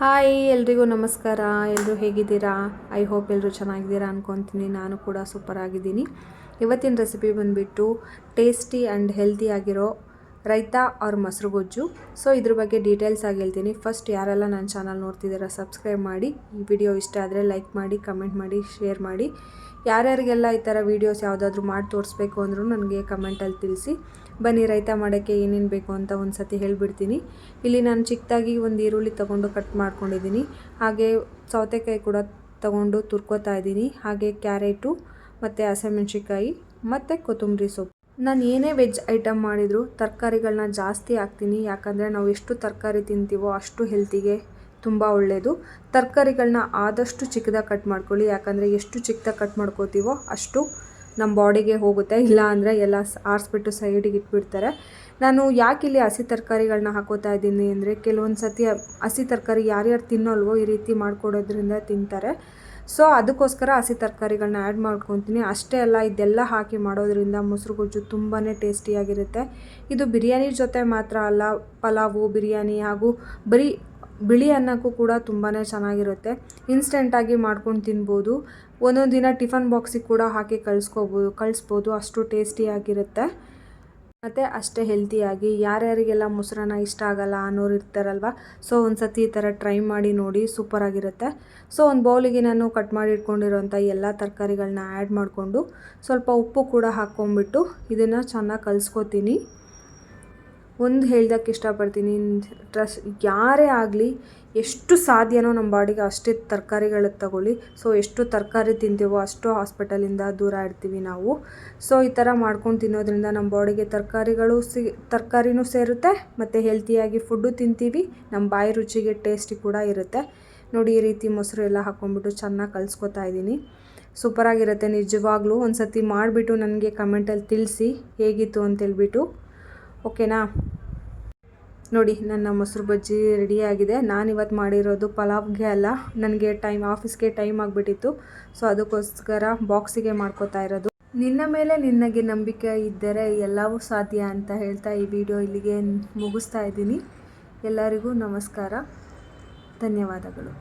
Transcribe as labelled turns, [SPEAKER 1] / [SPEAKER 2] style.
[SPEAKER 1] Hi ಎಲ್ರಿಗೂ ನಮಸ್ಕಾರ. ಎಲ್ಲರೂ ಹೇಗಿದ್ದೀರಾ? ಐ ಹೋಪ್ ಎಲ್ಲರೂ ಚೆನ್ನಾಗಿದ್ದೀರಾ ಅನ್ಕೊತೀನಿ. ನಾನು ಕೂಡ ಸೂಪರ್ ಆಗಿದ್ದೀನಿ. ಇವತ್ತಿನ ರೆಸಿಪಿ ಬಂದುಬಿಟ್ಟು ಟೇಸ್ಟಿ ಆ್ಯಂಡ್ ಹೆಲ್ತಿ ಆಗಿರೋ ರೈತಾ ಅವ್ರ ಮೊಸರು ಗೊಜ್ಜು. ಸೊ ಇದ್ರ ಬಗ್ಗೆ ಡೀಟೇಲ್ಸ್ ಆಗಿ ಹೇಳ್ತೀನಿ. ಫಸ್ಟ್ ಯಾರೆಲ್ಲ ನನ್ನ ಚಾನಲ್ ನೋಡ್ತಿದ್ದೀರಾ ಸಬ್ಸ್ಕ್ರೈಬ್ ಮಾಡಿ. ಈ ವಿಡಿಯೋ ಇಷ್ಟ ಆದರೆ ಲೈಕ್ ಮಾಡಿ, ಕಮೆಂಟ್ ಮಾಡಿ, ಶೇರ್ ಮಾಡಿ. ಯಾರ್ಯಾರಿಗೆಲ್ಲ ಈ ಥರ ವೀಡಿಯೋಸ್ ಯಾವುದಾದ್ರೂ ಮಾಡಿ ತೋರಿಸ್ಬೇಕು ಅಂದರೂ ನನಗೆ ಕಮೆಂಟಲ್ಲಿ ತಿಳಿಸಿ. ಬನ್ನಿ ರೈತಾ ಮಾಡೋಕ್ಕೆ ಏನೇನು ಬೇಕು ಅಂತ ಒಂದು ಸತಿ ಹೇಳಿಬಿಡ್ತೀನಿ. ಇಲ್ಲಿ ನಾನು ಚಿಕ್ಕದಾಗಿ ಒಂದು ಈರುಳ್ಳಿ ತೊಗೊಂಡು ಕಟ್ ಮಾಡ್ಕೊಂಡಿದ್ದೀನಿ. ಹಾಗೆ ಸೌತೆಕಾಯಿ ಕೂಡ ತೊಗೊಂಡು ತುರ್ಕೋತಾ ಇದ್ದೀನಿ. ಹಾಗೆ ಕ್ಯಾರೆಟು ಮತ್ತು ಹಸಿಮೆಣ್ಸಿಕಾಯಿ ಮತ್ತು ಕೊತ್ತಂಬರಿ ಸೊಪ್ಪು. ನಾನು ಏನೇ ವೆಜ್ ಐಟಮ್ ಮಾಡಿದರೂ ತರಕಾರಿಗಳನ್ನ ಜಾಸ್ತಿ ಹಾಕ್ತೀನಿ. ಯಾಕಂದರೆ ನಾವು ಎಷ್ಟು ತರಕಾರಿ ತಿಂತೀವೋ ಅಷ್ಟು ಹೆಲ್ತಿಗೆ ತುಂಬ ಒಳ್ಳೆಯದು. ತರಕಾರಿಗಳನ್ನ ಆದಷ್ಟು ಚಿಕ್ಕದಾಗಿ ಕಟ್ ಮಾಡ್ಕೊಳ್ಳಿ. ಯಾಕಂದರೆ ಎಷ್ಟು ಚಿಕ್ಕದಾಗಿ ಕಟ್ ಮಾಡ್ಕೋತೀವೋ ಅಷ್ಟು ನಮ್ಮ ಬಾಡಿಗೆ ಹೋಗುತ್ತೆ. ಇಲ್ಲ ಅಂದರೆ ಎಲ್ಲ ಆರಿಸ್ಬಿಟ್ಟು ಸೈಡಿಗೆ ಇಟ್ಬಿಡ್ತಾರೆ. ನಾನು ಯಾಕೆ ಇಲ್ಲಿ ಹಸಿ ತರಕಾರಿಗಳನ್ನ ಹಾಕೋತಾ ಇದ್ದೀನಿ ಅಂದರೆ ಕೆಲವೊಂದು ಸತಿ ಹಸಿ ತರಕಾರಿ ಯಾರ್ಯಾರು ತಿನ್ನೋಲ್ವೋ ಈ ರೀತಿ ಮಾಡ್ಕೊಡೋದ್ರಿಂದ ತಿಂತಾರೆ. ಸೊ ಅದಕ್ಕೋಸ್ಕರ ಹಸಿ ತರಕಾರಿಗಳನ್ನ ಆ್ಯಡ್ ಮಾಡ್ಕೊತೀನಿ. ಅಷ್ಟೇ ಅಲ್ಲ, ಇದೆಲ್ಲ ಹಾಕಿ ಮಾಡೋದ್ರಿಂದ ಮೊಸರು ಗೊಜ್ಜು ತುಂಬಾ ಟೇಸ್ಟಿಯಾಗಿರುತ್ತೆ. ಇದು ಬಿರಿಯಾನಿ ಜೊತೆ ಮಾತ್ರ ಅಲ್ಲ, ಪಲಾವು, ಬಿರಿಯಾನಿ ಹಾಗೂ ಬರೀ ಬಿಳಿ ಅನ್ನಕ್ಕೂ ಕೂಡ ತುಂಬಾ ಚೆನ್ನಾಗಿರುತ್ತೆ. ಇನ್ಸ್ಟೆಂಟಾಗಿ ಮಾಡ್ಕೊಂಡು ತಿನ್ಬೋದು. ಒಂದೊಂದು ದಿನ ಟಿಫನ್ ಬಾಕ್ಸಿಗೆ ಕೂಡ ಹಾಕಿ ಕಳಿಸ್ಬೋದು. ಅಷ್ಟು ಟೇಸ್ಟಿಯಾಗಿರುತ್ತೆ ಮತ್ತು ಅಷ್ಟೇ ಹೆಲ್ತಿಯಾಗಿ. ಯಾರ್ಯಾರಿಗೆಲ್ಲ ಮೊಸರನ್ನ ಇಷ್ಟ ಆಗಲ್ಲ ಅನ್ನೋರು ಇರ್ತಾರಲ್ವ, ಸೊ ಒಂದು ಸತಿ ಈ ಥರ ಟ್ರೈ ಮಾಡಿ ನೋಡಿ, ಸೂಪರಾಗಿರುತ್ತೆ. ಸೊ ಒಂದು ಬೌಲಿಗೆ ನಾನು ಕಟ್ ಮಾಡಿ ಇಟ್ಕೊಂಡಿರೋಂಥ ಎಲ್ಲ ತರಕಾರಿಗಳನ್ನ ಆ್ಯಡ್ ಮಾಡಿಕೊಂಡು ಸ್ವಲ್ಪ ಉಪ್ಪು ಕೂಡ ಹಾಕ್ಕೊಂಬಿಟ್ಟು ಇದನ್ನು ಚೆನ್ನಾಗಿ ಕಲಿಸ್ಕೊತೀನಿ. ಒಂದು ಹೇಳ್ದಕ್ಕೆ ಇಷ್ಟಪಡ್ತೀನಿ, ಯಾರೇ ಆಗಲಿ ಎಷ್ಟು ಸಾಧ್ಯನೋ ನಮ್ಮ ಬಾಡಿಗೆ ಅಷ್ಟೇ ತರಕಾರಿಗಳು ತಗೊಳ್ಳಿ. ಸೊ ಎಷ್ಟು ತರಕಾರಿ ತಿಂತೀವೋ ಅಷ್ಟು ಹಾಸ್ಪಿಟಲಿಂದ ದೂರ ಇಡ್ತೀವಿ ನಾವು. ಸೊ ಈ ಥರ ಮಾಡ್ಕೊಂಡು ತಿನ್ನೋದ್ರಿಂದ ನಮ್ಮ ಬಾಡಿಗೆ ತರಕಾರಿನೂ ಸೇರುತ್ತೆ ಮತ್ತು ಹೆಲ್ತಿಯಾಗಿ ಫುಡ್ಡು ತಿಂತೀವಿ. ನಮ್ಮ ಬಾಯಿ ರುಚಿಗೆ ಟೇಸ್ಟಿ ಕೂಡ ಇರುತ್ತೆ. ನೋಡಿ ಈ ರೀತಿ ಮೊಸರು ಎಲ್ಲ ಹಾಕ್ಕೊಂಡ್ಬಿಟ್ಟು ಚೆನ್ನಾಗಿ ಕಲಿಸ್ಕೊತಾ ಇದ್ದೀನಿ. ಸೂಪರಾಗಿರುತ್ತೆ ನಿಜವಾಗ್ಲೂ. ಒಂದು ಸತಿ ಮಾಡಿಬಿಟ್ಟು ನನಗೆ ಕಮೆಂಟಲ್ಲಿ ತಿಳಿಸಿ ಹೇಗಿತ್ತು ಅಂತೇಳ್ಬಿಟ್ಟು. ಓಕೆನಾ? ನೋಡಿ ನನ್ನ ಮೊಸರು ಬಜ್ಜಿ ರೆಡಿಯಾಗಿದೆ. ನಾನಿವತ್ತು ಮಾಡಿರೋದು ಪಲಾವ್ಗೆ ಅಲ್ಲ, ನನಗೆ ಆಫೀಸ್ಗೆ ಟೈಮ್ ಆಗಿಬಿಟ್ಟಿತ್ತು. ಸೊ ಅದಕ್ಕೋಸ್ಕರ ಬಾಕ್ಸಿಗೆ ಮಾಡ್ಕೋತಾ ಇರೋದು. ನಿನ್ನ ಮೇಲೆ ನಿನಗೆ ನಂಬಿಕೆ ಇದ್ದರೆ ಎಲ್ಲವೂ ಸಾಧ್ಯ ಅಂತ ಹೇಳ್ತಾ ಈ ವಿಡಿಯೋ ಇಲ್ಲಿಗೆ ಮುಗಿಸ್ತಾ ಇದ್ದೀನಿ. ಎಲ್ಲರಿಗೂ ನಮಸ್ಕಾರ, ಧನ್ಯವಾದಗಳು.